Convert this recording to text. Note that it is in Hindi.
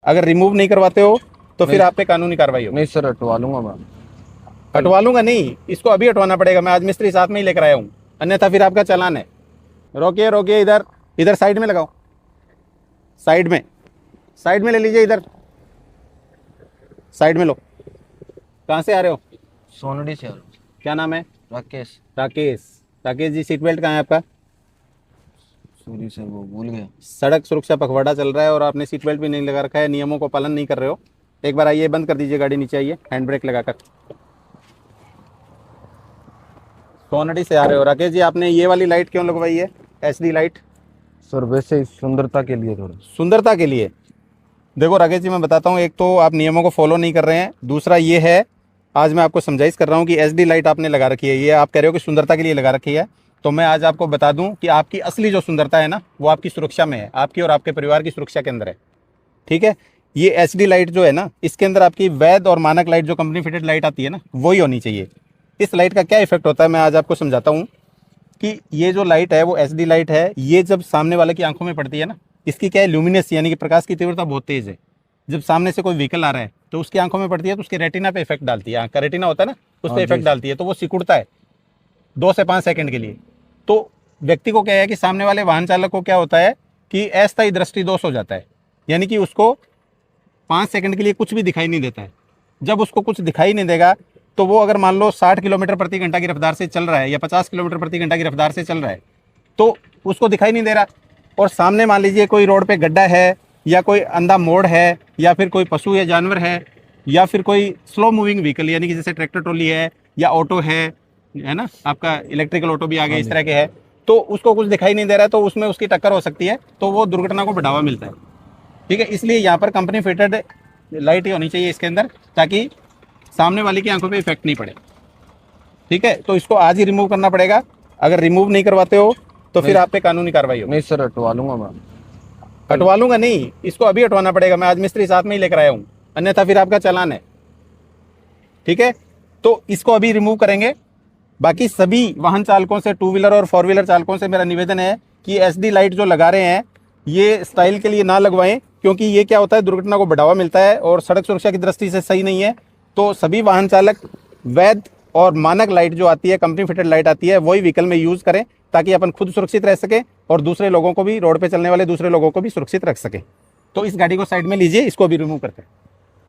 अगर रिमूव नहीं करवाते हो तो फिर आप पे कानूनी कार्रवाई होगी। नहीं सर, हटवा लूंगा मैं। हटवा लूंगा नहीं, इसको अभी हटवाना पड़ेगा। मैं आज मिस्त्री साथ में ही लेकर आया हूँ, अन्यथा फिर आपका चालान है। रोकिए रोकिए, इधर इधर साइड में लगाओ, साइड में ले लीजिए, इधर साइड में लो। कहाँ से आ रहे हो? सोनडी से आ रहा हूँ। क्या नाम है? राकेश। राकेश। राकेश जी, सीट बेल्ट कहाँ है आपका? सॉरी सर, वो भूल गया। सड़क सुरक्षा पखवाड़ा चल रहा है और आपने सीट बेल्ट भी नहीं लगा रखा है, नियमों को पालन नहीं कर रहे हो। एक बार आइए, बंद कर दीजिए गाड़ी, नीचे आइए हैंड ब्रेक लगाकर। सोनडी से आ रहे हो राकेश जी, आपने ये वाली लाइट क्यों लगवाई है, एचडी लाइट? सर वैसे ही सुंदरता के लिए थोड़ा। सुंदरता के लिए? देखो राकेश जी, मैं बताता हूँ, एक तो आप नियमों को फॉलो नहीं कर रहे हैं, दूसरा ये है, आज मैं आपको समझाइश कर रहा हूँ कि एचडी लाइट आपने लगा रखी है, ये आप कह रहे हो कि सुंदरता के लिए लगा रखी है। तो मैं आज आपको बता दूं कि आपकी असली जो सुंदरता है ना, वो आपकी सुरक्षा में है, आपकी और आपके परिवार की सुरक्षा के अंदर है। ठीक है, ये एचडी लाइट जो है ना, इसके अंदर आपकी वैध और मानक लाइट जो कंपनी फिटेड लाइट आती है ना, वही होनी चाहिए। इस लाइट का क्या इफेक्ट होता है मैं आज आपको समझाता हूँ कि ये जो लाइट है वो एचडी लाइट है, ये जब सामने वाले की आंखों में पड़ती है ना, इसकी क्या है, ल्यूमिनेस यानी कि प्रकाश की तीव्रता बहुत तेज है। जब सामने से कोई व्हीकल आ रहा है तो उसकी आंखों में पड़ती है तो उसके रेटिना पे इफेक्ट डालती है, आंख का रेटिना होता है ना, उस पर इफेक्ट डालती है, तो वो सिकुड़ता है 2 से 5 सेकंड के लिए। तो व्यक्ति को क्या है कि सामने वाले वाहन चालक को क्या होता है कि अस्थायी दृष्टि दोष हो जाता है, यानी कि उसको 5 सेकंड के लिए कुछ भी दिखाई नहीं देता है। जब उसको कुछ दिखाई नहीं देगा तो वो अगर मान लो 60 किलोमीटर प्रति घंटा की रफ्तार से चल रहा है या 50 किलोमीटर प्रति घंटा की रफ्तार से चल रहा है तो उसको दिखाई नहीं दे रहा, और सामने मान लीजिए कोई रोड पे गड्ढा है या कोई अंधा मोड़ है या फिर कोई पशु या जानवर है या फिर कोई स्लो मूविंग व्हीकल यानी कि जैसे ट्रैक्टर ट्रॉली है या ऑटो है ना, आपका इलेक्ट्रिकल ऑटो भी आगे इस तरह के है, तो उसको कुछ दिखाई नहीं दे रहा है तो उसमें उसकी टक्कर हो सकती है, तो वो दुर्घटना को बढ़ावा मिलता है। ठीक है, इसलिए यहाँ पर कंपनी फिटेड लाइट ही होनी चाहिए इसके अंदर, ताकि सामने वाले की आंखों पे इफेक्ट नहीं पड़े। ठीक है, तो इसको आज ही रिमूव करना पड़ेगा। अगर रिमूव नहीं करवाते हो तो फिर आप पे कानूनी कार्रवाई होगी। नहीं सर, हटवा लूंगा मैं। हटवा लूंगा नहीं, इसको अभी हटवाना पड़ेगा। मैं आज मिस्त्री साथ में ही लेकर आया हूँ, अन्यथा फिर आपका चालान है। ठीक है, तो इसको अभी रिमूव करेंगे। बाकी सभी वाहन चालकों से, 2 व्हीलर और 4 व्हीलर चालकों से मेरा निवेदन है कि एचडी लाइट जो लगा रहे हैं ये स्टाइल के लिए ना लगवाएं, क्योंकि ये क्या होता है, दुर्घटना को बढ़ावा मिलता है और सड़क सुरक्षा की दृष्टि से सही नहीं है। तो सभी वाहन चालक वैध और मानक लाइट जो आती है, कंपनी फिटेड लाइट आती है, वही व्हीकल में यूज़ करें, ताकि अपन खुद सुरक्षित रह सके और दूसरे लोगों को भी, रोड पे चलने वाले दूसरे लोगों को भी सुरक्षित रख सके। तो इस गाड़ी को साइड में लीजिए, इसको भी रिमूव करते हैं।